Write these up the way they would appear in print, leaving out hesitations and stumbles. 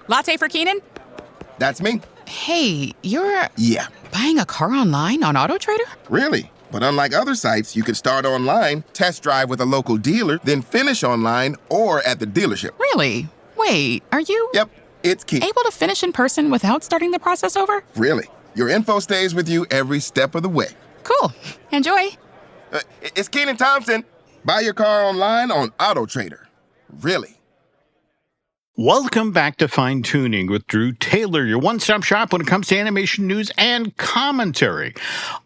Latte for Keenan? That's me. Hey, you're... Yeah. Buying a car online on AutoTrader? Really? But unlike other sites, you can start online, test drive with a local dealer, then finish online or at the dealership. Really? Wait, are you... Yep, it's key. Able to finish in person without starting the process over? Really. Your info stays with you every step of the way. Cool. Enjoy. It's Keenan Thompson. Buy your car online on AutoTrader. Really. Welcome back to Fine Tuning with Drew Taylor, your one-stop shop when it comes to animation news and commentary.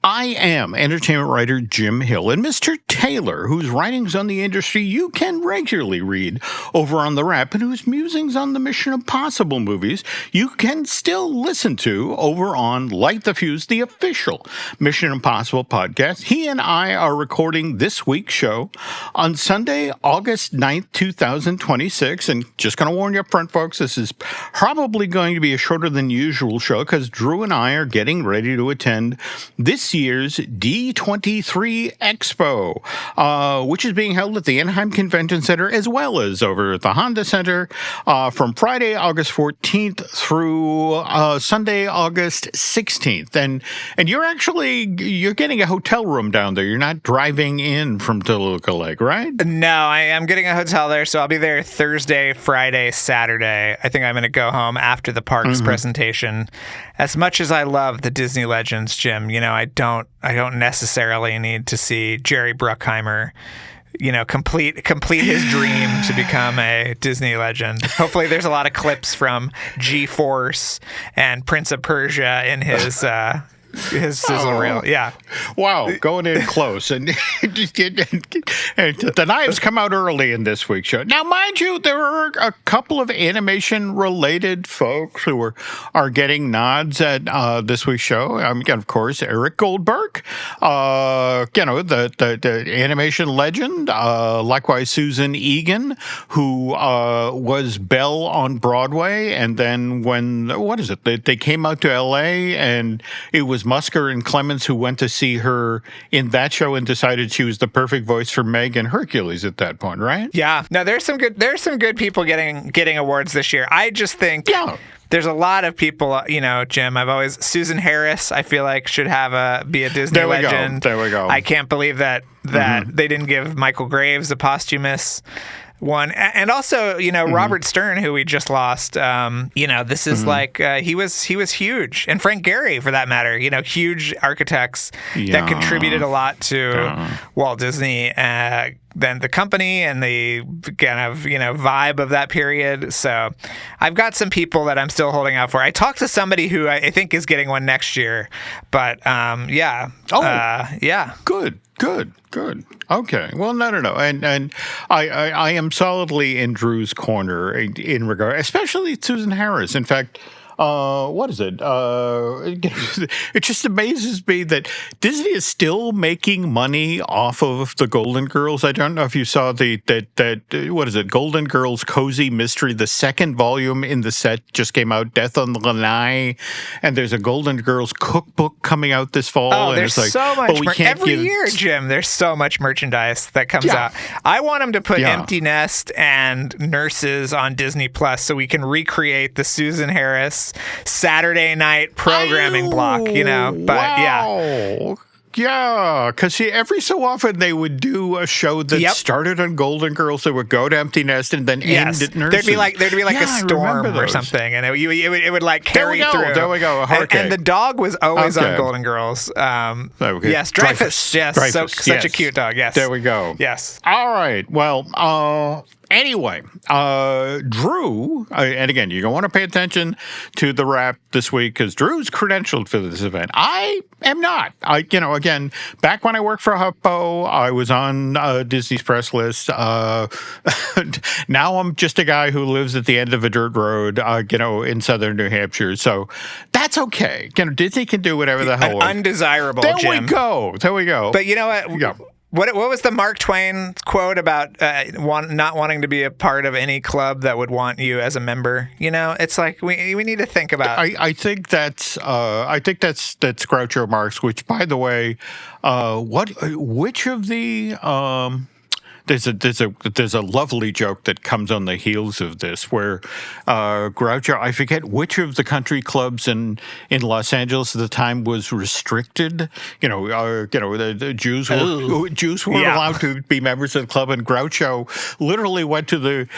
I am entertainment writer Jim Hill, and Mr. Taylor, whose writings on the industry you can regularly read over on The Wrap, and whose musings on the Mission Impossible movies you can still listen to over on Light the Fuse, the official Mission Impossible podcast. He and I are recording this week's show on Sunday, August 9th, 2026, and just going to warn you up front, folks, this is probably going to be a shorter than usual show because Drew and I are getting ready to attend this year's D23 Expo, which is being held at the Anaheim Convention Center as well as over at the Honda Center from Friday, August 14th through Sunday, August 16th. And you're getting a hotel room down there. You're not driving in from Toluca Lake, right? No, I am getting a hotel there, so I'll be there Thursday, Friday, Saturday. I think I'm going to go home after the parks presentation. As much as I love the Disney Legends, Jim, I don't necessarily need to see Jerry Bruckheimer, complete his dream to become a Disney legend. Hopefully there's a lot of clips from G-Force and Prince of Persia in his sizzle reel. Yeah. Wow, going in close. And the knives come out early in this week's show. Now, mind you, there are a couple of animation-related folks who are getting nods at this week's show. Of course, Eric Goldberg, the animation legend. Likewise, Susan Egan, who was Belle on Broadway. And then they came out to L.A. and it was Musker and Clemens who went to see her in that show and decided she was the perfect voice for Meg and Hercules at that point, right? Yeah. No, there's some good people getting awards this year. I just think there's a lot of people, Jim. Susan Harris, I feel like should be a Disney legend. There we go. I can't believe that they didn't give Michael Graves a posthumous one. And also, Robert Stern, who we just lost, this is he was huge. And Frank Gehry, for that matter, huge architects that contributed a lot to Walt Disney, then the company and the kind of, vibe of that period. So I've got some people that I'm still holding out for. I talked to somebody who I think is getting one next year, but yeah. Good. Okay. Well, no. And I am solidly in Drew's corner in regard, especially Susan Harris. In fact, what is it? It just amazes me that Disney is still making money off of the Golden Girls. I don't know if you saw Golden Girls Cozy Mystery. The second volume in the set just came out, Death on the Lanai, and there's a Golden Girls cookbook coming out this fall. Oh, and there's so much every year, Jim. There's so much merchandise that comes out. I want them to put Empty Nest and Nurses on Disney Plus so we can recreate the Susan Harris Saturday night programming block, but wow. Yeah, because every so often they would do a show that started on Golden Girls, that would go to Empty Nest and then end at Nurses. There'd be like a storm or something, and it would like carry through. There we go. And the dog was always on Golden Girls. Yes, Dreyfus. Yes, Dreyfus, such a cute dog. Yes. There we go. Yes. All right. Well, anyway, Drew, and again, you're going to want to pay attention to the Wrap this week because Drew's credentialed for this event. I am not. Again, back when I worked for HuffPo, I was on Disney's press list. Now I'm just a guy who lives at the end of a dirt road, in southern New Hampshire. So that's okay. Disney can do whatever the hell. Undesirable, Jim. There we go. But you know what? Yeah. What was the Mark Twain quote about not wanting to be a part of any club that would want you as a member? It's like we need to think about. I think that's Groucho Marx. Which, by the way, which of the there's a lovely joke that comes on the heels of this where Groucho, I forget which of the country clubs in Los Angeles at the time was restricted. The Jews weren't allowed to be members of the club, and Groucho literally went to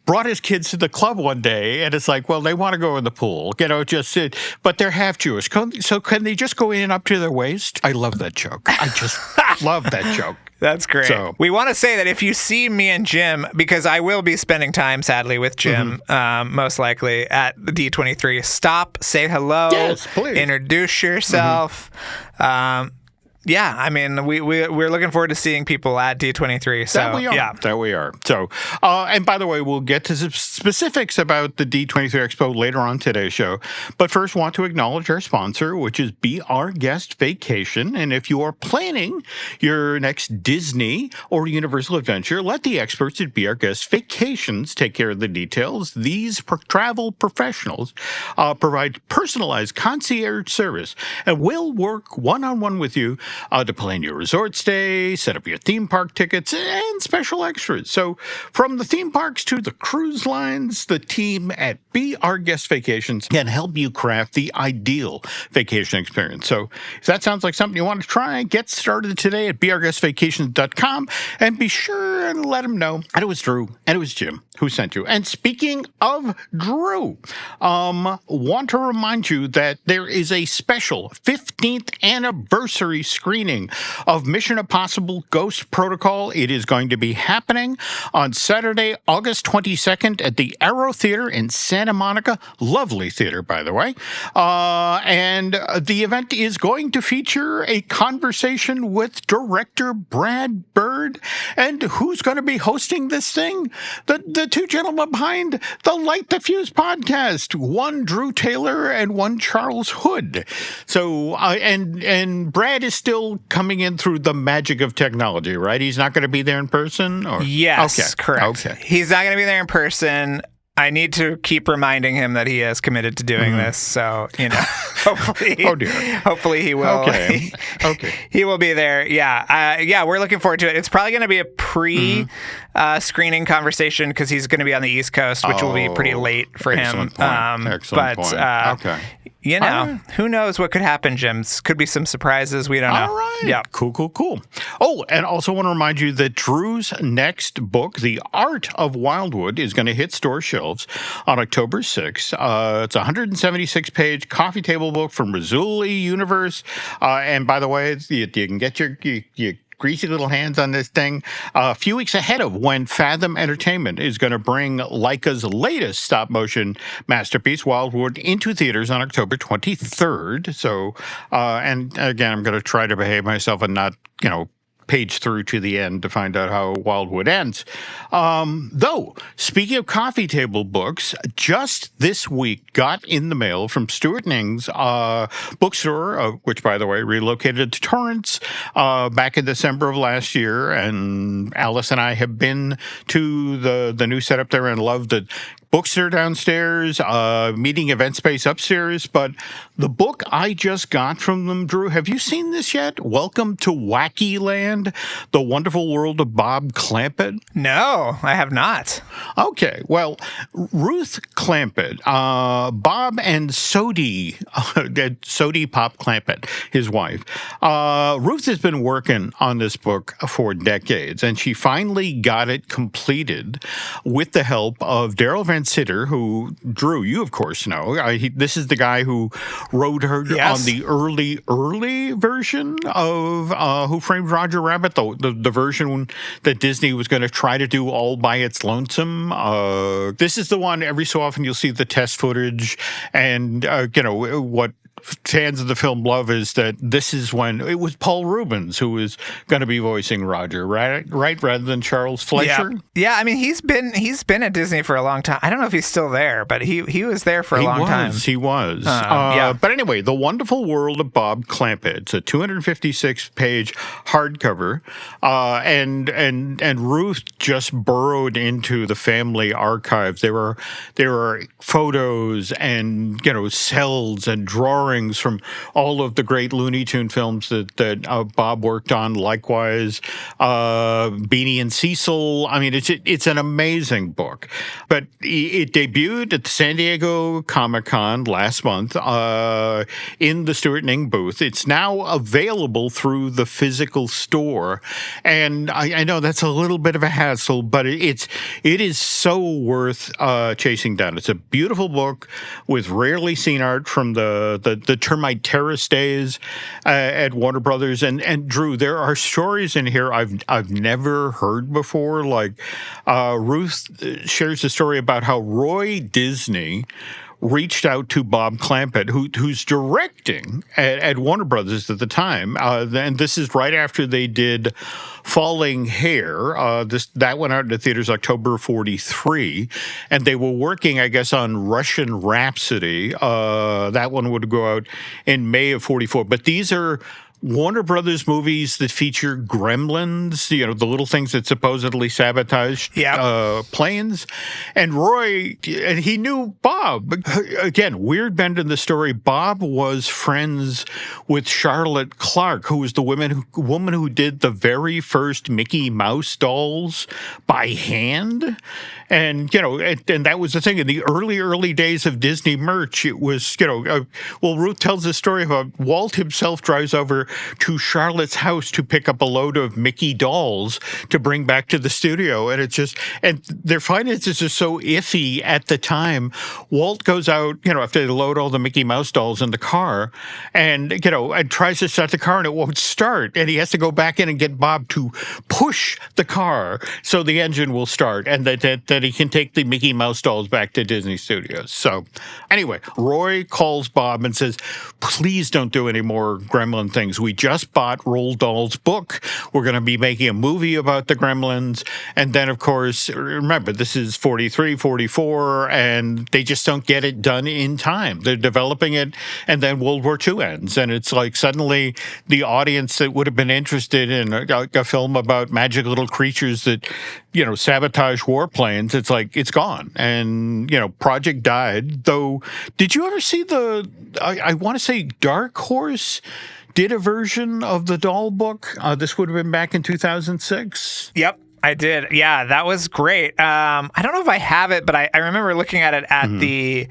brought his kids to the club one day, and it's like, well, they want to go in the pool, but they're half Jewish, so can they just go in up to their waist? I love that joke. I just love that joke. That's great. So, we want to say that if you see me and Jim, because I will be spending time, sadly, with Jim, most likely at the D23, stop, say hello, yes, please. Introduce yourself. Yeah, I mean, we're looking forward to seeing people at D23. So that we are. So, and by the way, we'll get to some specifics about the D23 Expo later on today's show. But first, want to acknowledge our sponsor, which is Be Our Guest Vacation. And if you are planning your next Disney or Universal adventure, let the experts at Be Our Guest Vacations take care of the details. These travel professionals provide personalized concierge service and will work one-on-one with you to plan your resort stay, set up your theme park tickets, and special extras. So from the theme parks to the cruise lines, the team at Be Our Guest Vacations can help you craft the ideal vacation experience. So if that sounds like something you want to try, get started today at beourguestvacations.com and be sure and let them know. And it was Drew and it was Jim who sent you. And speaking of Drew, want to remind you that there is a special 15th anniversary screening of Mission Impossible Ghost Protocol. It is going to be happening on Saturday, August 22nd at the Arrow Theater in Santa Monica. Lovely theater, by the way. And the event is going to feature a conversation with director Brad Bird. And who's going to be hosting this thing? The two gentlemen behind the Light the Fuse podcast, one Drew Taylor and one Charles Hood. So, and Brad is still coming in through the magic of technology, right? He's not going to be there in person? Or? Yes, okay. Correct. Okay. He's not going to be there in person. I need to keep reminding him that he has committed to doing this. So, hopefully, hopefully he will. Okay. He will be there. Yeah. We're looking forward to it. It's probably going to be a pre-screening conversation because he's going to be on the East Coast, which will be pretty late for him. Excellent point. Okay. Who knows what could happen, Jim? Could be some surprises. We don't know. All right. Yeah. Cool. Oh, and also want to remind you that Drew's next book, The Art of Wildwood, is going to hit store shelves on October 6th. It's a 176-page coffee table book from Rizzoli Universe. And by the way, you can get your greasy little hands on this thing a few weeks ahead of when Fathom Entertainment is going to bring Laika's latest stop-motion masterpiece, Wildwood, into theaters on October 23rd. So, and again, I'm going to try to behave myself and not, page through to the end to find out how Wildwood ends. Though, speaking of coffee table books, just this week got in the mail from Stuart Ning's bookstore, which, by the way, relocated to Torrance back in December of last year. And Alice and I have been to the new setup there and loved the bookstore downstairs, meeting event space upstairs. But the book I just got from them, Drew, have you seen this yet? Welcome to Wacky Land, The Wonderful World of Bob Clampett. No, I have not. Okay, well, Ruth Clampett, Bob and Sodi Pop Clampett, his wife. Ruth has been working on this book for decades, and she finally got it completed with the help of Daryl Van Sitter, who, Drew, you of course know. This is the guy who wrote her on the early version of Who Framed Roger Rabbit, the version that Disney was going to try to do all by its lonesome. This is the one every so often you'll see the test footage, and what fans of the film love is that this is when it was Paul Rubens who was going to be voicing Roger, right, rather than Charles Fleischer. Yeah. I mean, he's been at Disney for a long time. I don't know if he's still there, but he was there for a long time. He was. But anyway, The Wonderful World of Bob Clampett. It's a 256-page hardcover, and Ruth just burrowed into the family archives. There are photos and cells and drawings pairings from all of the great Looney Tune films that Bob worked on. Likewise, Beanie and Cecil. I mean, it's an amazing book. But it debuted at the San Diego Comic-Con last month in the Stuart Ning booth. It's now available through the physical store. And I know that's a little bit of a hassle, but it is so worth chasing down. It's a beautiful book with rarely seen art from the Termite Terrace days at Warner Brothers. And Drew, there are stories in here I've never heard before. Like Ruth shares a story about how Roy Disney reached out to Bob Clampett, who's directing at Warner Brothers at the time. And this is right after they did Falling Hair. That went out in the theaters October 43. And they were working, I guess, on Russian Rhapsody. That one would go out in May of 44. But these are Warner Brothers movies that feature gremlins, the little things that supposedly sabotage planes. And Roy, and he knew Bob. Again, weird bend in the story. Bob was friends with Charlotte Clark, who was the woman who did the very first Mickey Mouse dolls by hand. And, and that was the thing. In the early days of Disney merch, it was, Ruth tells the story about Walt himself drives over to Charlotte's house to pick up a load of Mickey dolls to bring back to the studio. And and their finances are so iffy at the time. Walt goes out, after they load all the Mickey Mouse dolls in the car and tries to start the car and it won't start. And he has to go back in and get Bob to push the car so the engine will start and that he can take the Mickey Mouse dolls back to Disney Studios. So anyway, Roy calls Bob and says, please don't do any more Gremlin things. We just bought Roald Dahl's book. We're going to be making a movie about the Gremlins. And then, of course, remember, this is 43, 44, and they just don't get it done in time. They're developing it, and then World War II ends. And it's like suddenly the audience that would have been interested in a film about magic little creatures that, sabotage warplanes, it's like it's gone. And, project died. Though, did you ever see I want to say Dark Horse did a version of the doll book. This would have been back in 2006. Yep, I did. Yeah, that was great. I don't know if I have it, but I remember looking at it at the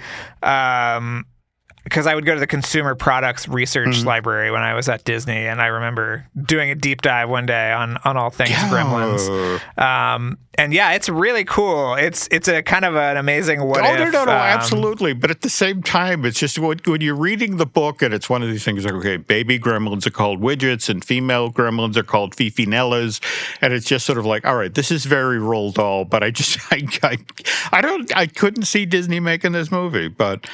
because I would go to the consumer products research library when I was at Disney, and I remember doing a deep dive one day on all things Gremlins. And yeah, it's really cool. It's a kind of an amazing what if. No, absolutely. But at the same time, it's just when you're reading the book, and it's one of these things like, okay, baby gremlins are called widgets, and female gremlins are called fifinellas, and it's just sort of like, all right, this is very Roald Dahl, but I couldn't see Disney making this movie, but.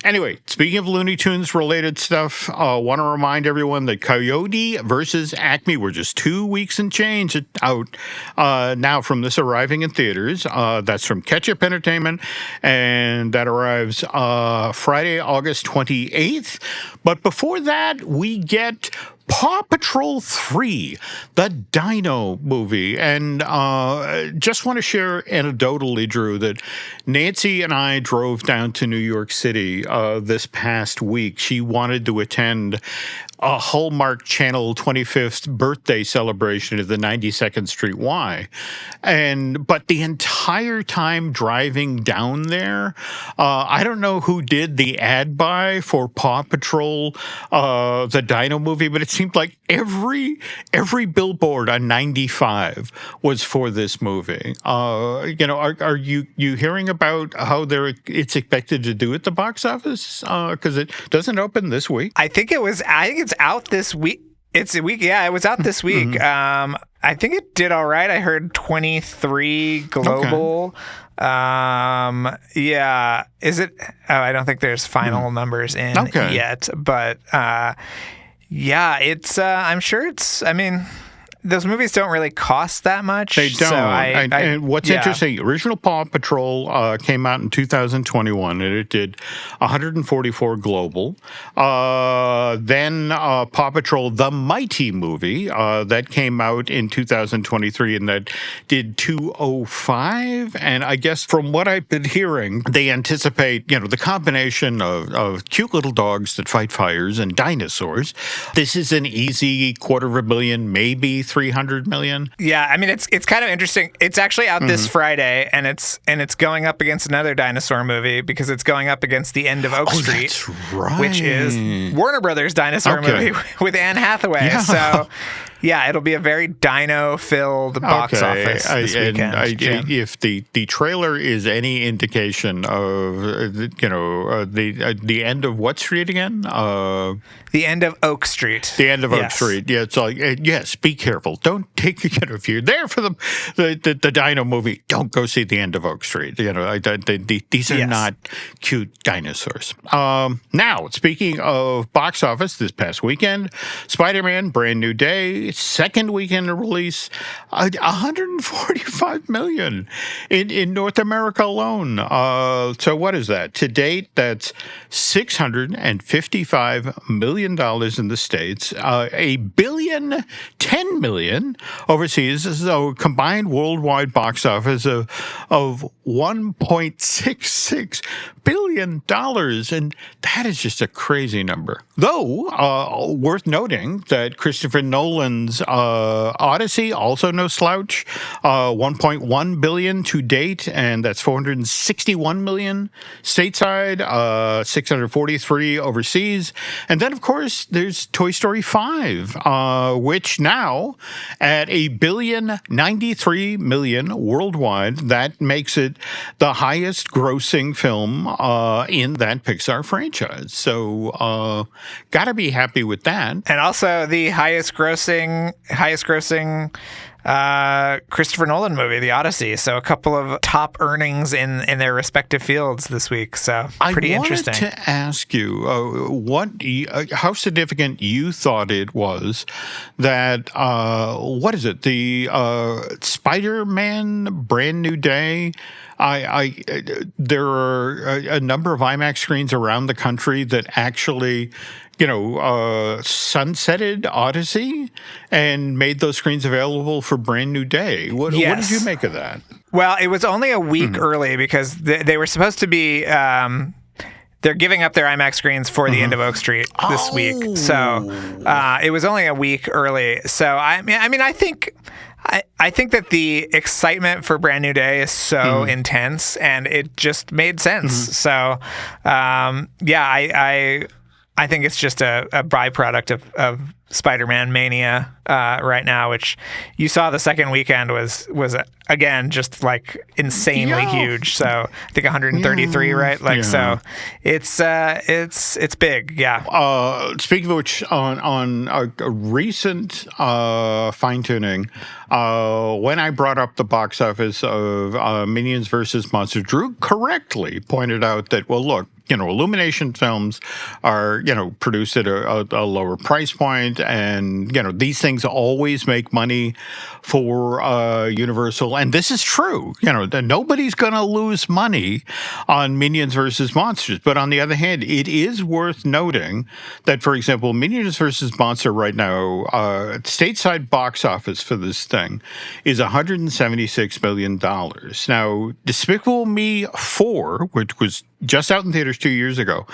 Anyway, speaking of Looney Tunes related stuff, I want to remind everyone that Coyote versus Acme, we're just 2 weeks and change out now from this arriving in theaters. That's from Ketchup Entertainment, and that arrives Friday, August 28th. But before that, we get PAW Patrol 3, the Dino Movie. And just want to share anecdotally, Drew, that Nancy and I drove down to New York City this past week. She wanted to attend a Hallmark Channel 25th birthday celebration at the 92nd Street Y. But the entire time driving down there, I don't know who did the ad buy for PAW Patrol, the Dino Movie, but it seemed like every billboard on 95 was for this movie. Are you hearing about how it's expected to do at the box office? Because it doesn't open this week. I think it's out this week. It was out this week. I think it did all right. I heard 23 global. Okay. Yeah. Is it? Oh, I don't think there's final numbers in yet. But yeah, it's. I'm sure it's. I mean, those movies don't really cost that much. They don't. So and what's interesting, original Paw Patrol came out in 2021, and it did 144 global. Then Paw Patrol, the Mighty movie, that came out in 2023, and that did 205. And I guess from what I've been hearing, they anticipate, the combination of cute little dogs that fight fires and dinosaurs. This is an easy $250 million, maybe $300 million. Yeah, I mean it's kind of interesting. It's actually out this Friday, and it's going up against another dinosaur movie because it's going up against The End of Oak Street, that's right. which is Warner Brothers' dinosaur movie with Anne Hathaway. Yeah. So, yeah, it'll be a very dino-filled box office this weekend. If the trailer is any indication of the end of what street again? The End of Oak Street. The End of Oak Street. Yeah, it's like yes. Be careful. Don't take if you're there for the Dino movie, don't go see The End of Oak Street. These are not cute dinosaurs. Now, speaking of box office, this past weekend, Spider-Man: Brand New Day, second weekend of release, $145 million in North America alone. So what is that? To date, that's $655 million in the States, $10 billion overseas. So combined worldwide box office of $1.66 billion, and that is just a crazy number. Though worth noting that Christopher Nolan's Odyssey, also no slouch, $1.1 billion to date, and that's $461 million stateside, $643 overseas, and then of course there's Toy Story 5, which now at $1.093 billion worldwide, that makes it the highest grossing film in that Pixar franchise. So gotta be happy with that. And also the highest grossing Christopher Nolan movie, The Odyssey. So a couple of top earnings in their respective fields this week. So pretty interesting. I wanted to ask you how significant you thought it was that what is it? The Spider-Man: Brand New Day. There are a number of IMAX screens around the country that actually, sunsetted Odyssey and made those screens available for Brand New Day. What did you make of that? Well, it was only a week early because they were supposed to be. They're giving up their IMAX screens for The End of Oak Street this week, so it was only a week early. So I think that the excitement for Brand New Day is so intense, and it just made sense. So, I think it's just a byproduct of Spider-Man mania right now, which you saw the second weekend was again just like insanely huge. So I think 133, right? So it's big. Yeah. Speaking of which, on a recent fine tuning, when I brought up the box office of Minions versus Monsters, Drew correctly pointed out that, well, look, Illumination films are, produced at a lower price point, and, these things always make money for Universal. And this is true, that nobody's going to lose money on Minions versus Monsters. But on the other hand, it is worth noting that, for example, Minions versus Monster right now, stateside box office for this thing is $176 million. Now, Despicable Me 4, which was just out in theaters 2 years ago,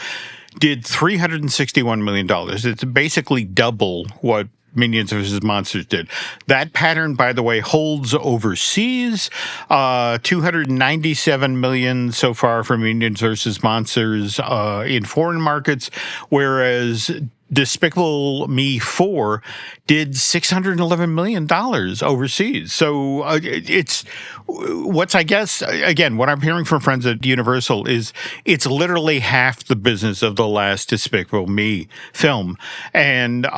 did $361 million. It's basically double what Minions vs. Monsters did. That pattern, by the way, holds overseas. $297 million so far for Minions vs. Monsters in foreign markets, whereas Despicable Me 4 did $611 million overseas. So it's what's, I guess, again, what I'm hearing from friends at Universal is it's literally half the business of the last Despicable Me film. And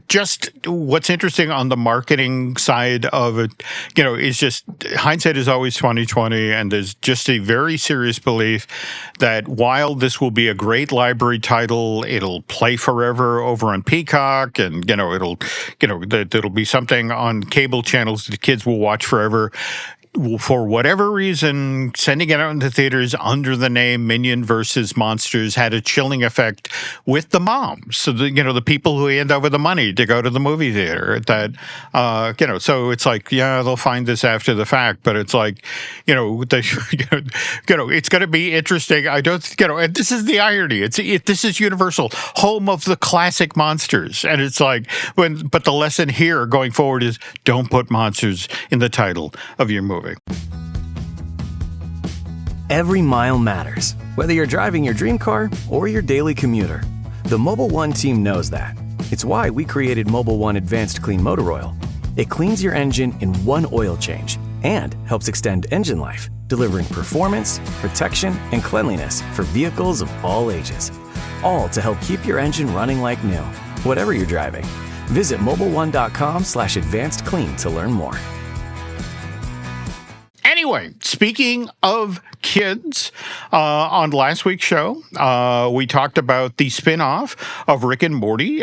just what's interesting on the marketing side of it, is just hindsight is always 20/20, and there's just a very serious belief that while this will be a great library title It'll play forever over on Peacock, and there'll be something on cable channels that kids will watch forever. For whatever reason, sending it out into theaters under the name Minion versus Monsters had a chilling effect with the moms. So the people who hand over the money to go to the movie theater. So it's like, yeah, they'll find this after the fact, but it's like, it's going to be interesting. I don't, and this is the irony. This is Universal, home of the classic monsters, and it's like but the lesson here going forward is don't put monsters in the title of your movie. Every mile matters, whether you're driving your dream car or your daily commuter. The Mobil 1 team knows that. It's why we created Mobil 1 Advanced Clean Motor Oil. It cleans your engine in one oil change and helps extend engine life, delivering performance, protection, and cleanliness for vehicles of all ages. All to help keep your engine running like new, whatever you're driving. Visit mobil1.com/advancedclean to learn more. Anyway, speaking of kids, on last week's show, we talked about the spin-off of Rick and Morty,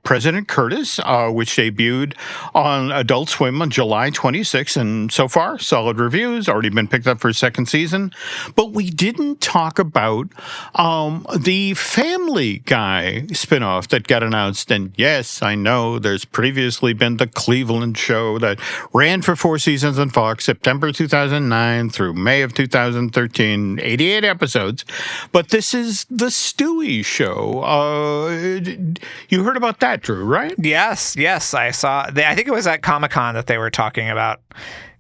President Curtis, which debuted on Adult Swim on July 26th, and so far, solid reviews, already been picked up for a second season. But we didn't talk about the Family Guy spin-off that got announced. And yes, I know there's previously been the Cleveland show that ran for 4 seasons on Fox, September 2009 through May of 2013, 88 episodes. But this is the Stewie show. You heard about that, Drew, right? Yes, I saw. I think it was at Comic-Con that they were talking about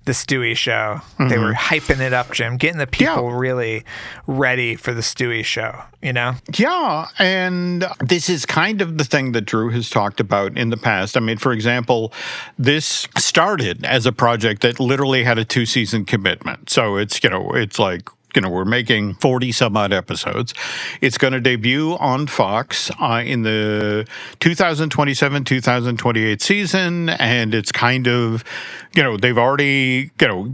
the Stewie show. Mm-hmm. They were hyping it up, Jim, getting the people really ready for the Stewie show, Yeah, and this is kind of the thing that Drew has talked about in the past. I mean, for example, this started as a project that literally had a 2-season commitment. So it's like, we're making 40 some odd episodes. It's going to debut on Fox in the 2027-2028 season, and it's kind of, they've already,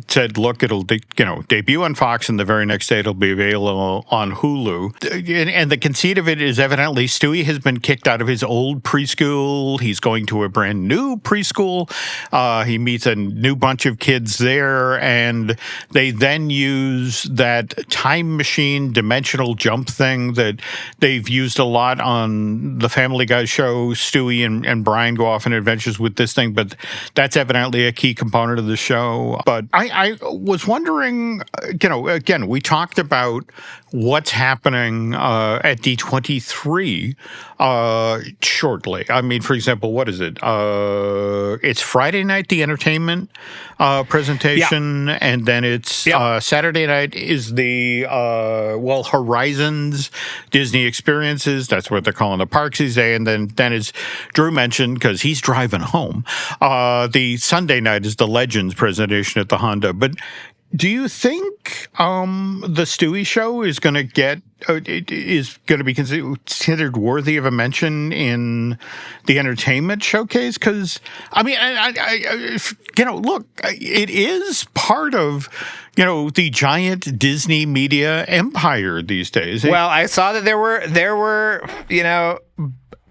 said, look, it'll, debut on Fox, and the very next day it'll be available on Hulu. And the conceit of it is evidently Stewie has been kicked out of his old preschool. He's going to a brand new preschool. He meets a new bunch of kids there, and they then use that time machine dimensional jump thing that they've used a lot on the Family Guy show. Stewie and Brian go off on adventures with this thing, but that's evidently a key component of the show. But I was wondering, again, we talked about what's happening at D23 shortly. I mean, for example, what is it? It's Friday night, the entertainment presentation, and then it's Saturday night is the Horizons Disney Experiences. That's what they're calling the parks these days. And then as Drew mentioned, because he's driving home, the Sunday night is the Legends presentation at the Honda. But do you think the Stewie show is going to be considered worthy of a mention in the entertainment showcase? Because I mean, look, it is part of the giant Disney media empire these days. Well, I saw that there were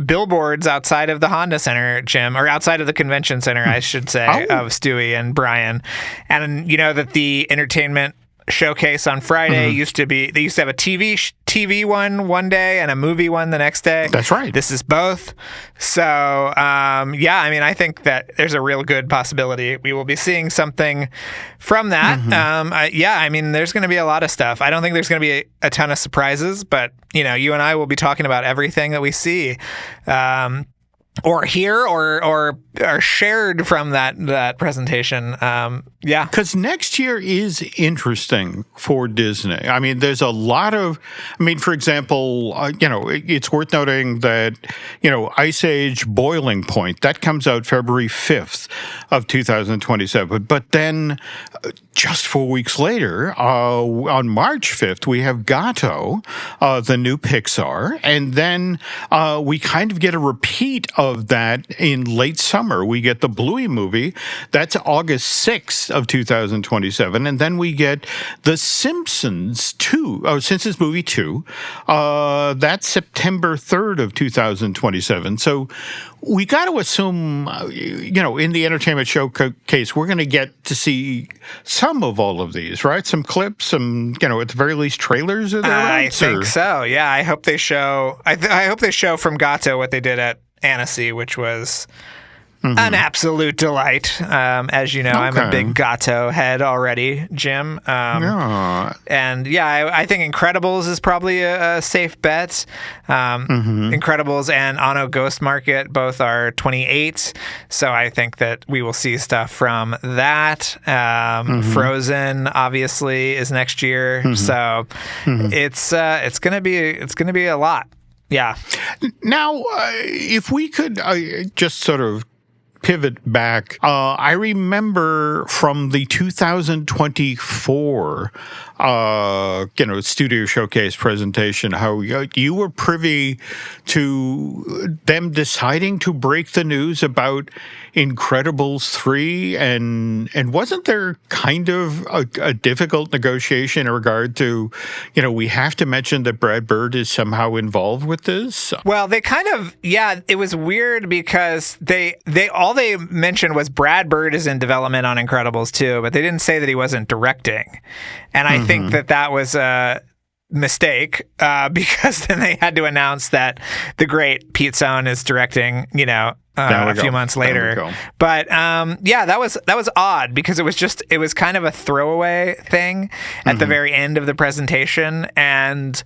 billboards outside of the Honda Center, Jim, or outside of the convention center, I should say, of Stewie and Brian. And that the entertainment showcase on Friday used to have a TV one day and a movie one the next day. That's right. This is both. So, I mean, I think that there's a real good possibility we will be seeing something from that. I mean, there's going to be a lot of stuff. I don't think there's going to be a ton of surprises, but, you and I will be talking about everything that we see. Or hear or shared from that presentation. Because next year is interesting for Disney. I mean, there's a lot of, for example, it's worth noting that, Ice Age Boiling Point, that comes out February 5th of 2027. But then just 4 weeks later, on March 5th, we have Gato, the new Pixar. And then we kind of get a repeat of that in late summer. We get the Bluey movie. That's August 6th of 2027. And then we get The Simpsons 2, Simpsons movie 2. That's September 3rd of 2027. So we got to assume, in the entertainment showcase, we're going to get to see some of all of these, right? Some clips, some, at the very least, trailers. Are there? I think so. Yeah, I hope they show. I hope they show from Gato what they did at Annecy, which was an absolute delight. As you know, I'm a big Gato head already, Jim. And I think Incredibles is probably a safe bet. Incredibles and Anno Ghost Market both are 28, so I think that we will see stuff from that. Frozen obviously is next year, so it's gonna be a lot. Yeah. Now, if we could just sort of pivot back, I remember from the 2024 studio showcase presentation how you were privy to them deciding to break the news about Incredibles 3, and wasn't there kind of a difficult negotiation in regard to, we have to mention that Brad Bird is somehow involved with this? Well, they kind of, it was weird because they all they mentioned was Brad Bird is in development on Incredibles 2, but they didn't say that he wasn't directing. And I think that was a mistake because then they had to announce that the great Pete Zone is directing, a few months later. But that was odd because it was kind of a throwaway thing at the very end of the presentation. And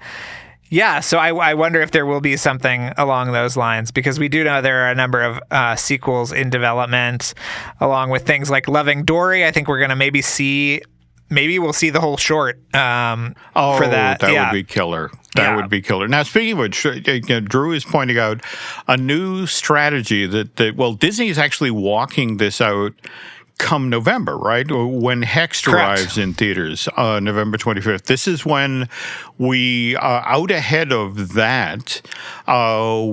so I wonder if there will be something along those lines, because we do know there are a number of sequels in development, along with things like Loving Dory. I think we're going to maybe we'll see the whole short for that. That would be killer. That would be killer. Now, speaking of which, Drew is pointing out a new strategy that Disney is actually walking this out come November, right? When Hexed arrives in theaters, November 25th. This is when we, out ahead of that,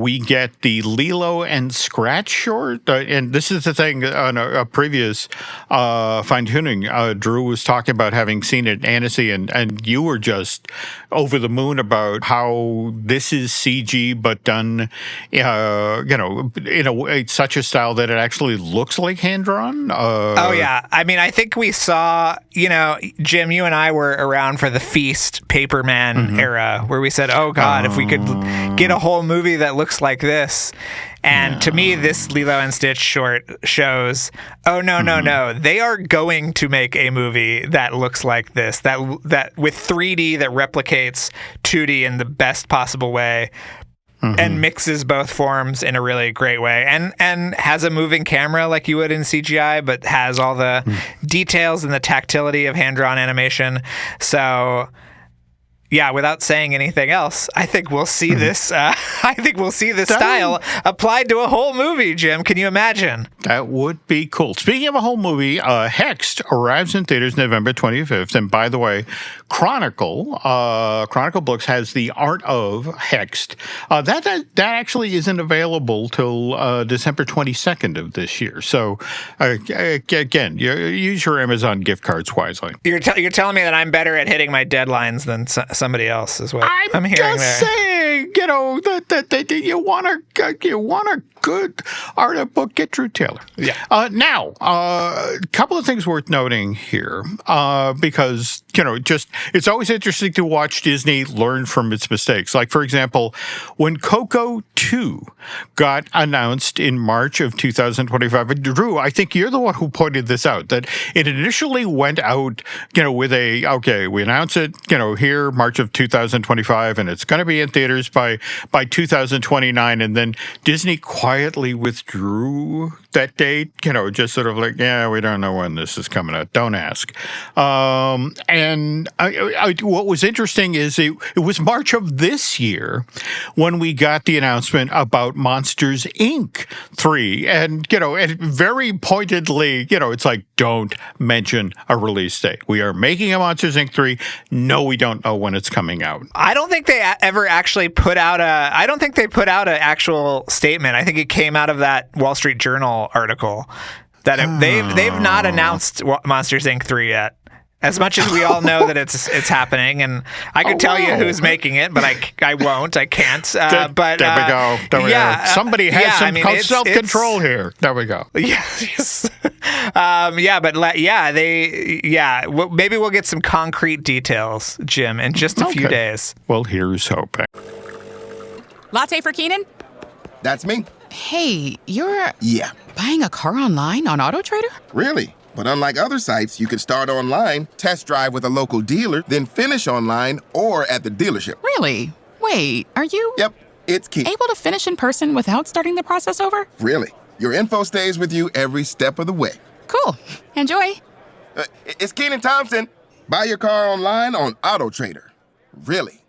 we get the Lilo and Scratch short. And this is the thing, on a previous fine-tuning, Drew was talking about having seen it in Annecy, and you were just over the moon about how this is CG, but done, in such a style that it actually looks like hand-drawn. I mean, I think we saw, Jim, you and I were around for the Feast Paperman era, where we said, oh God, if we could get a whole movie that looks like this. And to me, this Lilo and Stitch short shows, no, they are going to make a movie that looks like this, that with 3D that replicates 2D in the best possible way. And mixes both forms in a really great way, and has a moving camera like you would in CGI, but has all the details and the tactility of hand-drawn animation. So, without saying anything else, I think we'll see this. I think we'll see this style applied to a whole movie. Jim, can you imagine? That would be cool. Speaking of a whole movie, Hexed arrives in theaters November 25th. And by the way, Chronicle Books has The Art of Hexed. That actually isn't available till December 22nd of this year. So again, use your Amazon gift cards wisely. You're telling me that I'm better at hitting my deadlines than somebody else is what I'm hearing just there. Saying, that you want a good art book, get Drew Taylor. Yeah. Now, a couple of things worth noting here, because it's always interesting to watch Disney learn from its mistakes. Like, for example, when Coco 2 got announced in March of 2025, Drew, I think you're the one who pointed this out, that it initially went out, with we announce it, here, March of 2025, and it's going to be in theaters by 2029, and then Disney quietly withdrew that date? Just sort of like, yeah, we don't know when this is coming out. Don't ask. And what was interesting is it was March of this year when we got the announcement about Monsters, Inc. 3. And, and very pointedly, it's like, don't mention a release date. We are making a Monsters, Inc. 3. No, we don't know when it's coming out. I don't think they ever actually put out an actual statement. I think it came out of that Wall Street Journal article that they've not announced Monsters, Inc. 3 yet. As much as we all know that it's happening, and I could tell you who's making it, but I won't. I can't. But there we go. There we go. Somebody has some self-control here. There we go. Yes. Maybe we'll get some concrete details, Jim, in just a few days. Well, here's hoping. Latte for Keenan? That's me. Hey, you're Yeah. buying a car online on AutoTrader? Really? But unlike other sites, you can start online, test drive with a local dealer, then finish online or at the dealership. Really? Wait, are you Yep, it's key. able to finish in person without starting the process over? Really. Your info stays with you every step of the way. Cool. Enjoy. It's Keenan Thompson. Buy your car online on AutoTrader. Really.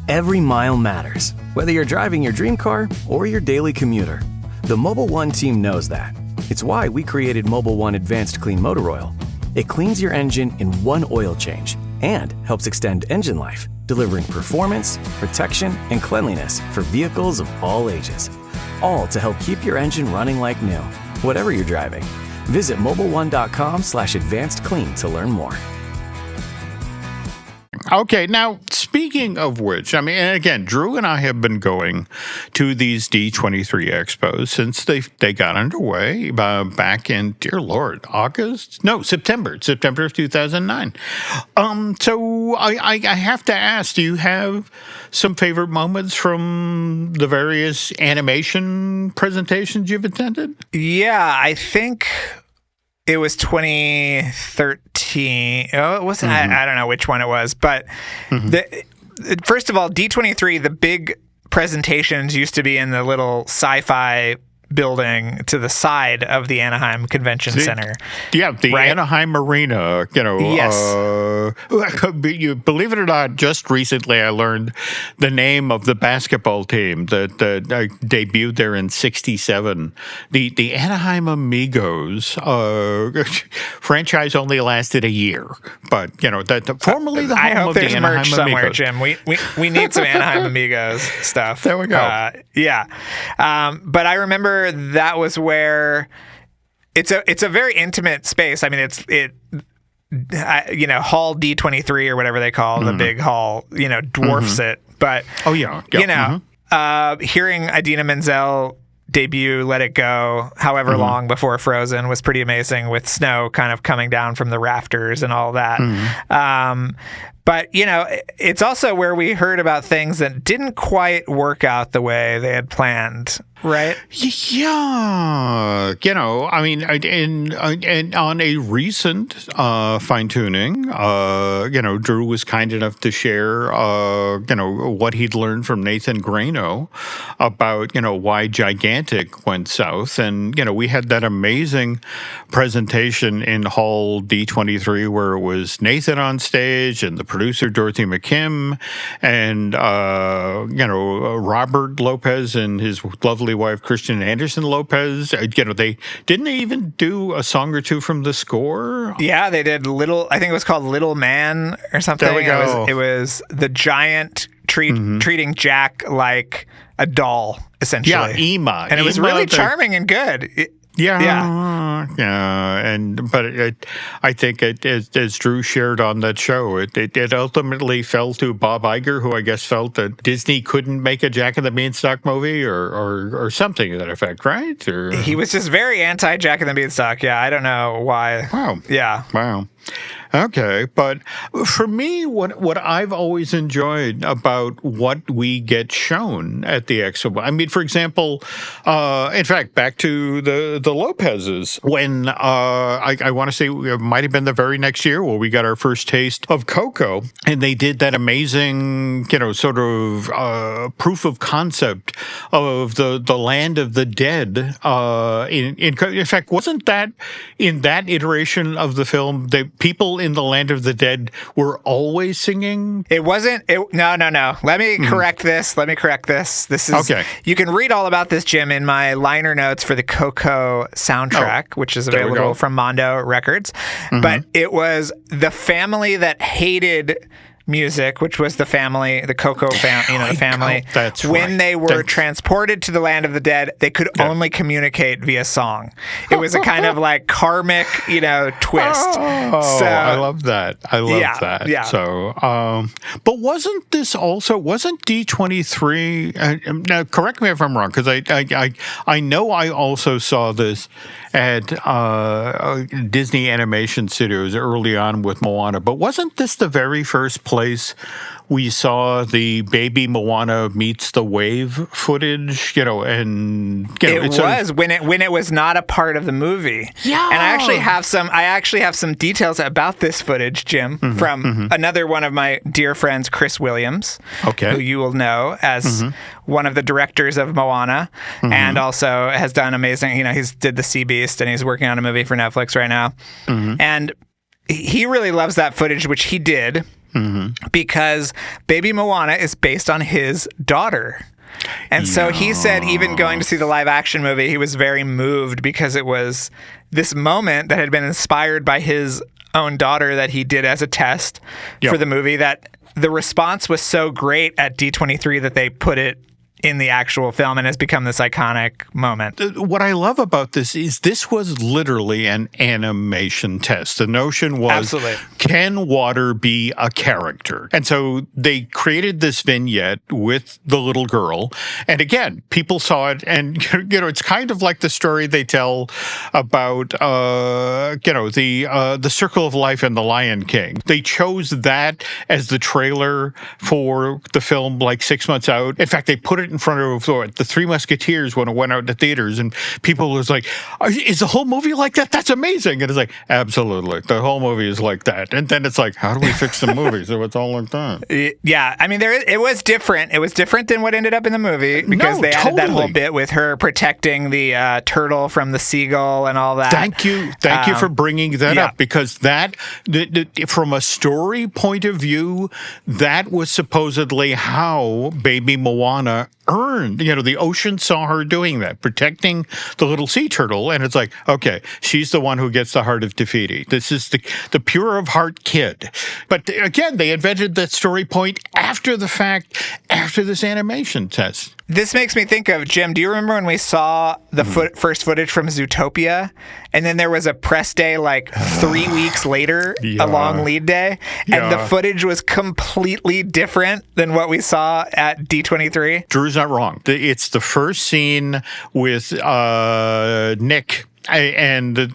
Every mile matters, whether you're driving your dream car or your daily commuter. The Mobile One team knows that. It's why we created Mobile One Advanced Clean Motor Oil. It cleans your engine in one oil change and helps extend engine life, delivering performance, protection, and cleanliness for vehicles of all ages. All to help keep your engine running like new, whatever you're driving. Visit mobileone.com/advancedclean to learn more. Okay, now, speaking of which, and again, Drew and I have been going to these D23 Expos since they got underway back in, dear Lord, September of 2009. So I have to ask, do you have some favorite moments from the various animation presentations you've attended? Yeah, I think it was 2013. Oh, it wasn't. I don't know which one it was, but first of all, D23, the big presentations used to be in the little sci-fi building to the side of the Anaheim Convention Center. Yeah, the Anaheim Arena, Yes. Believe it or not, just recently I learned the name of the basketball team that debuted there in '67. The Anaheim Amigos franchise only lasted a year, but formerly the home I hope of the there's Anaheim merch somewhere, Amigos. Jim. We need some Anaheim Amigos stuff. There we go. But I remember that was where it's a very intimate space. I mean, Hall D23 or whatever they call the big hall, dwarfs it. But hearing Idina Menzel debut Let It Go, however long before Frozen, was pretty amazing, with snow kind of coming down from the rafters and all that. But, it's also where we heard about things that didn't quite work out the way they had planned, right? Yeah. And on a recent fine-tuning, Drew was kind enough to share, what he'd learned from Nathan Grano about, why Gigantic went south. And, we had that amazing presentation in Hall D23 where it was Nathan on stage and the producer Dorothy McKim and Robert Lopez and his lovely wife Christian Anderson Lopez. They didn't they even do a song or two from the score? Yeah, they did I think it was called Little Man or something. There we go. It was the giant treating Jack like a doll, essentially. Yeah, Ema. And it was really charming and good. I think as Drew shared on that show, it ultimately fell to Bob Iger, who I guess felt that Disney couldn't make a Jack and the Beanstalk movie or something to that effect, right? Or... He was just very anti Jack and the Beanstalk. Yeah, I don't know why. Wow. Yeah. Wow. Okay, but for me, what I've always enjoyed about what we get shown at the Expo, I mean, for example, in fact, back to the Lopez's, when I want to say it might have been the very next year where we got our first taste of Coco, and they did that amazing, sort of proof of concept of the land of the dead. In fact, wasn't that in that iteration of the film, the people in the land of the dead were always singing? It wasn't. No. Let me correct this. This is okay. You can read all about this, Jim, in my liner notes for the Coco soundtrack, which is available from Mondo Records. But it was the family that hated music, which was the Coco family, the family. That's when right. they were transported to the land of the dead, they could only communicate via song. It was a kind of like karmic, twist. So I love that. That. Yeah. So, but wasn't D23? Now, correct me if I'm wrong, because I know I also saw this at Disney Animation Studios early on with Moana, but wasn't this the very first place we saw the baby Moana meets the wave footage? It was when it was not a part of the movie. Yeah, and I actually have some details about this footage, Jim, from another one of my dear friends, Chris Williams, who you will know as one of the directors of Moana, and also has done amazing. He's did the Sea Beast, and he's working on a movie for Netflix right now, and he really loves that footage, which he did. Because Baby Moana is based on his daughter. And so he said even going to see the live action movie, he was very moved because it was this moment that had been inspired by his own daughter that he did as a test for the movie, that the response was so great at D23 that they put it in the actual film and has become this iconic moment. What I love about this is this was literally an animation test. The notion was, can water be a character? And so they created this vignette with the little girl. And again, people saw it, and it's kind of like the story they tell about the Circle of Life and the Lion King. They chose that as the trailer for the film like 6 months out. In fact, they put it in front of the Three Musketeers when it went out to theaters, and people was like, is the whole movie like that? That's amazing. And it's like, absolutely, the whole movie is like that. And then it's like, how do we fix the movie so it's all like that? Yeah, I mean, it was different. It was different than what ended up in the movie, because they added that whole bit with her protecting the turtle from the seagull and all that. Thank you for bringing that up, because that, from a story point of view, that was supposedly how Baby Moana earned, the ocean saw her doing that, protecting the little sea turtle, and it's like, okay, she's the one who gets the heart of Te Fiti. This is the pure of heart kid. But again, they invented that story point after the fact, after this animation test. This makes me think of, Jim, do you remember when we saw the first footage from Zootopia, and then there was a press day like 3 weeks later, a long lead day, and the footage was completely different than what we saw at D23? Drew's not wrong. It's the first scene with Nick and his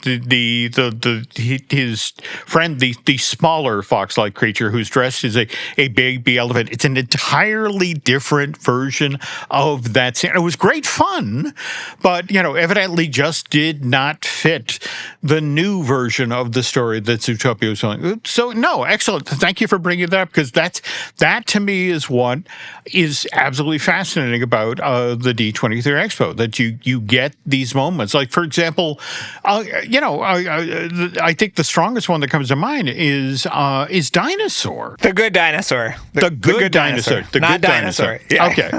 friend, the smaller fox-like creature who's dressed as a baby elephant. It's an entirely different version of that scene. It was great fun, but evidently just did not fit the new version of the story that Zootopia was telling. So no, excellent. Thank you for bringing that up, because that to me is what is absolutely fascinating about the D23 Expo, that you get these moments. Like, for example, I think the strongest one that comes to mind is Dinosaur. The Good Dinosaur. The good dinosaur. The Not Good Dinosaur. Yeah. Okay.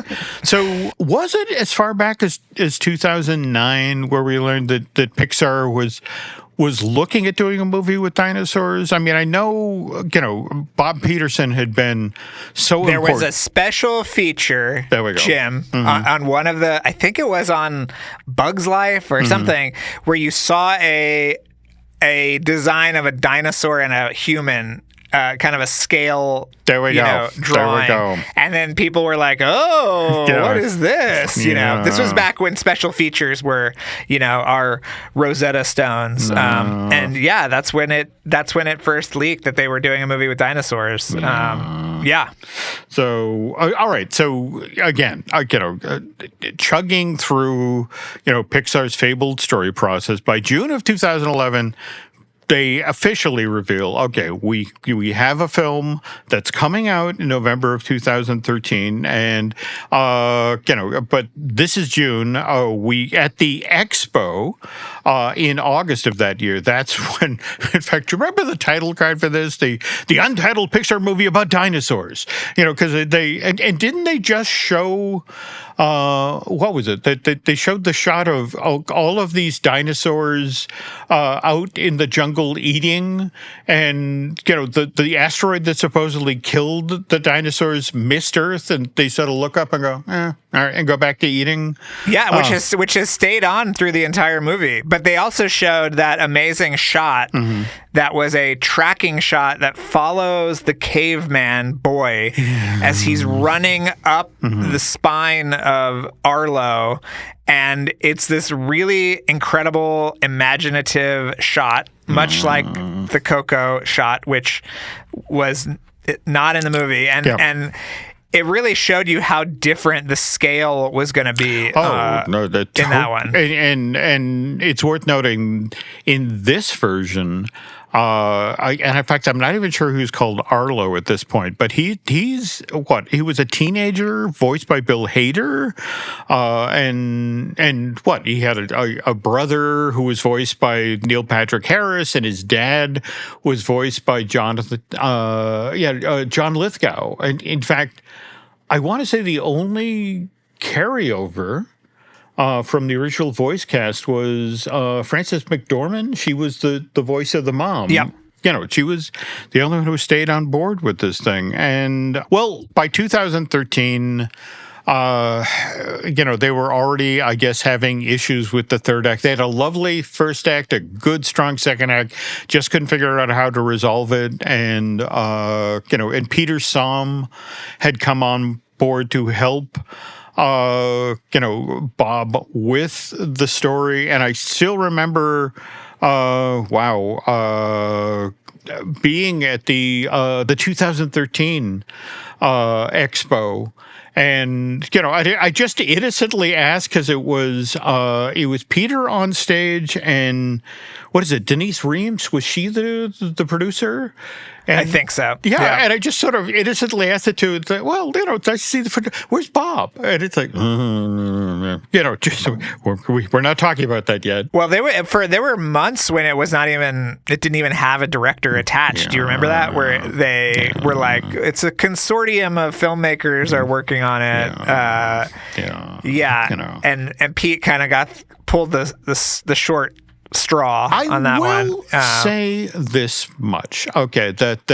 So was it as far back as 2009 where we learned that Pixar was looking at doing a movie with dinosaurs? I mean, I know, Bob Peterson had been so There important. was a special feature, there we go. Jim, on one of the, I think it was on Bug's Life or something, where you saw a design of a dinosaur and a human kind of a scale. There we go. Drawing. There we go. And then people were like, "Oh, what is this?" This was back when special features were, our Rosetta Stones. And that's when it first leaked that they were doing a movie with dinosaurs. So, all right. So again, chugging through, Pixar's fabled story process, by June of 2011, they officially reveal, okay, we have a film that's coming out in November of 2013, and but this is June. We at the Expo in August of that year. That's when, in fact, you remember the title card for this, the untitled Pixar movie about dinosaurs. Because and didn't they just show? What was it? They showed the shot of all of these dinosaurs out in the jungle eating, and the asteroid that supposedly killed the dinosaurs missed Earth, and they sort of look up and go, all right, and go back to eating. Yeah, which has stayed on through the entire movie. But they also showed that amazing shot that was a tracking shot that follows the caveman boy as he's running up the spine of Arlo. And it's this really incredible, imaginative shot, much like the Coco shot, which was not in the movie. And it really showed you how different the scale was going to be in that one. And it's worth noting, in this version, and in fact, I'm not even sure who's called Arlo at this point, but he's what? He was a teenager, voiced by Bill Hader, and what? He had a brother who was voiced by Neil Patrick Harris, and his dad was voiced by John Lithgow. And in fact, I want to say the only carryover from the original voice cast was Frances McDormand. She was the voice of the mom. Yep. She was the only one who stayed on board with this thing. And, well, by 2013, they were already, I guess, having issues with the third act. They had a lovely first act, a good, strong second act, just couldn't figure out how to resolve it. And, and Peter Somm had come on board to help Bob with the story. And I still remember, being at the 2013 Expo. And, I just innocently asked because it was Peter on stage, and what is it? Denise Reams, was she the producer? And, I think so. Yeah, and I just sort of innocently asked it to. It's like, well, I see where's Bob? And it's like, we're not talking about that yet. Well, there were months when it didn't even have a director attached. Yeah. Do you remember that? Where they were like, it's a consortium of filmmakers are working on it. And Pete kind of pulled the short straw on that one. I will say this much, okay, that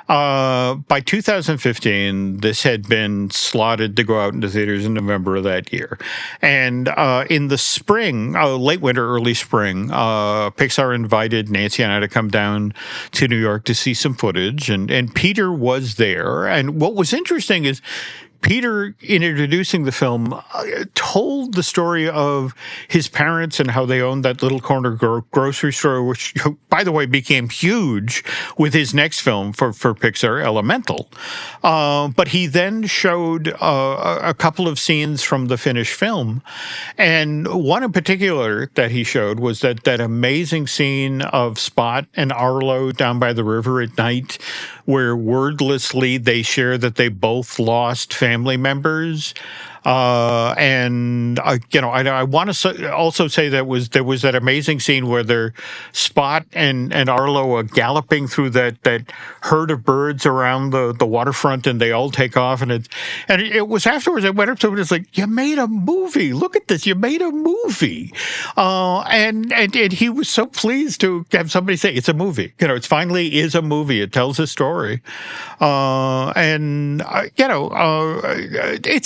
by 2015, this had been slotted to go out into theaters in November of that year. And in the spring, late winter, early spring, Pixar invited Nancy and I to come down to New York to see some footage, and Peter was there. And what was interesting is Peter, in introducing the film, told the story of his parents and how they owned that little corner grocery store, which, by the way, became huge with his next film for Pixar, Elemental. But he then showed a couple of scenes from the finished film. And one in particular that he showed was that amazing scene of Spot and Arlo down by the river at night, where wordlessly they share that they both lost family members. And I want to also say that there was that amazing scene where Spot and Arlo are galloping through that herd of birds around the waterfront, and they all take off. And it was afterwards I went up to him and it's like, you made a movie. Look at this. You made a movie. And he was so pleased to have somebody say it's a movie. It finally is a movie. It tells a story. It's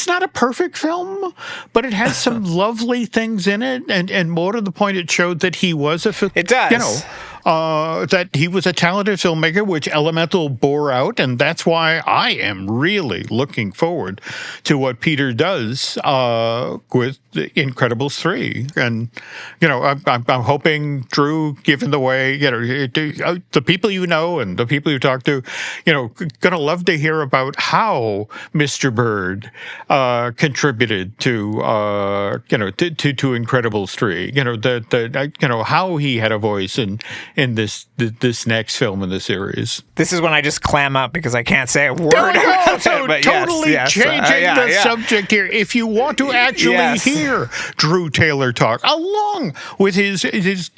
not a perfect film, but it has some lovely things in it, and more to the point, it showed that he was it does. that he was a talented filmmaker, which Elemental bore out, and that's why I am really looking forward to what Peter does with Incredibles 3. And, I'm hoping, Drew, given the way, the people you know and the people you talk to, going to love to hear about how Mr. Bird contributed to Incredibles 3. How he had a voice in this next film in the series. This is when I just clam up because I can't say a word about So it. But totally changing the subject here. If you want to actually hear Drew Taylor talk, along with his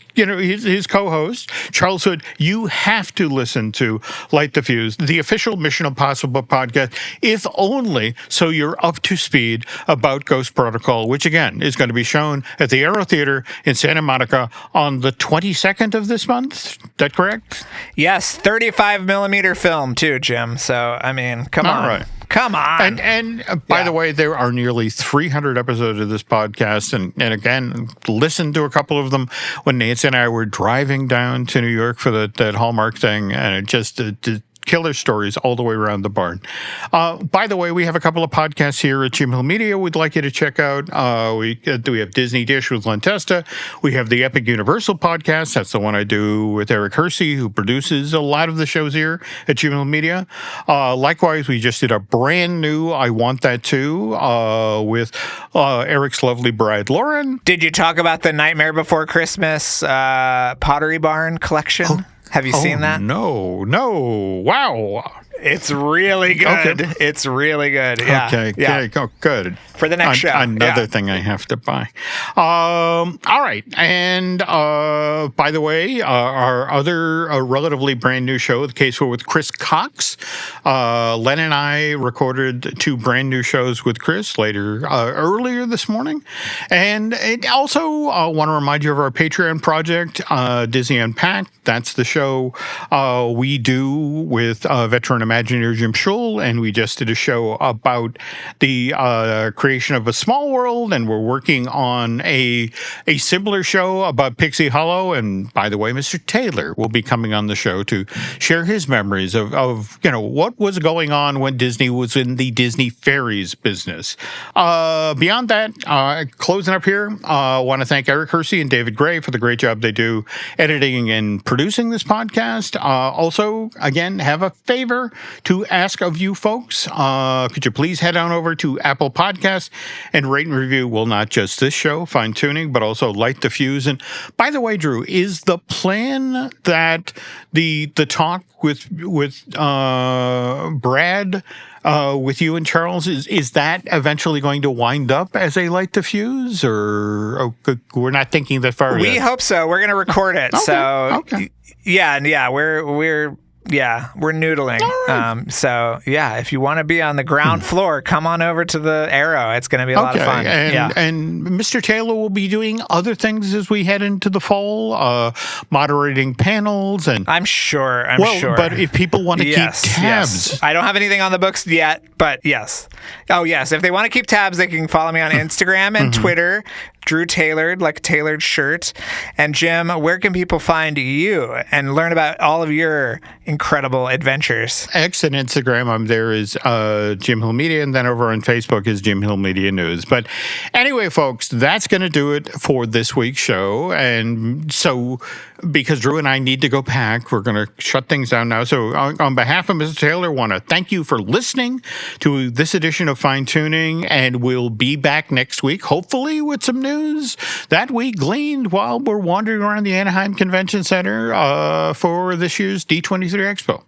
co-host Charles Hood, you have to listen to Light the Fuse, the official Mission Impossible podcast, if only so you're up to speed about Ghost Protocol, which again is going to be shown at the Aero Theater in Santa Monica on the 22nd of this month. Is that correct? Yes, 35 millimeter film too, Jim. So I mean, come on. Right. Come on. And by the way, there are nearly 300 episodes of this podcast. And again, listen to a couple of them when Nancy and I were driving down to New York for that Hallmark thing. And it just killer stories all the way around the barn. By the way, we have a couple of podcasts here at Jim Hill Media we'd like you to check out. We have Disney Dish with Len Testa. We have the Epic Universal podcast. That's the one I do with Eric Hersey, who produces a lot of the shows here at Jim Hill Media. Likewise, we just did a brand new I Want That Too with Eric's lovely bride, Lauren. Did you talk about the Nightmare Before Christmas Pottery Barn collection? Oh. Have you seen that? No. Wow. It's really good. Okay. It's really good. Yeah. Okay. Oh, good. For the next show. Another thing I have to buy. All right. And by the way, our other relatively brand new show, The Case with Chris Cox. Len and I recorded 2 brand new shows with Chris earlier this morning. And also want to remind you of our Patreon project, Disney Unpacked. That's the show we do with veteran Imagineer Jim Schul, and we just did a show about the creation of A Small World, and we're working on a similar show about Pixie Hollow. And by the way, Mr. Taylor will be coming on the show to share his memories of what was going on when Disney was in the Disney Fairies business. Beyond that, closing up here, I want to thank Eric Hersey and David Gray for the great job they do editing and producing this podcast. Also, again, have a favor to ask of you folks. Could you please head on over to Apple Podcasts and rate and review, well, not just this show, Fine Tuning, but also Light the Fuse. And by the way, Drew, is the plan that the talk with Brad, with you and Charles, is that eventually going to wind up as a Light the Fuse, or we're not thinking that far yet? We hope so. We're going to record it. Okay. So Okay. Yeah, we're noodling. All right. So if you want to be on the ground floor, come on over to the Aero. It's going to be a lot of fun. And Mr. Taylor will be doing other things as we head into the fall, moderating panels, and I'm sure. But if people want to keep tabs, yes. I don't have anything on the books yet, but yes. Oh yes, if they want to keep tabs, they can follow me on Instagram and Twitter. Drew Tailored, like a tailored shirt. And Jim, where can people find you and learn about all of your incredible adventures? X and Instagram, I'm there is Jim Hill Media, and then over on Facebook is Jim Hill Media News. But anyway, folks, that's going to do it for this week's show. And so, because Drew and I need to go pack, we're going to shut things down now. So on behalf of Mr. Taylor, I want to thank you for listening to this edition of Fine Tuning, and we'll be back next week, hopefully with some news that we gleaned while we're wandering around the Anaheim Convention Center for this year's D23 Expo.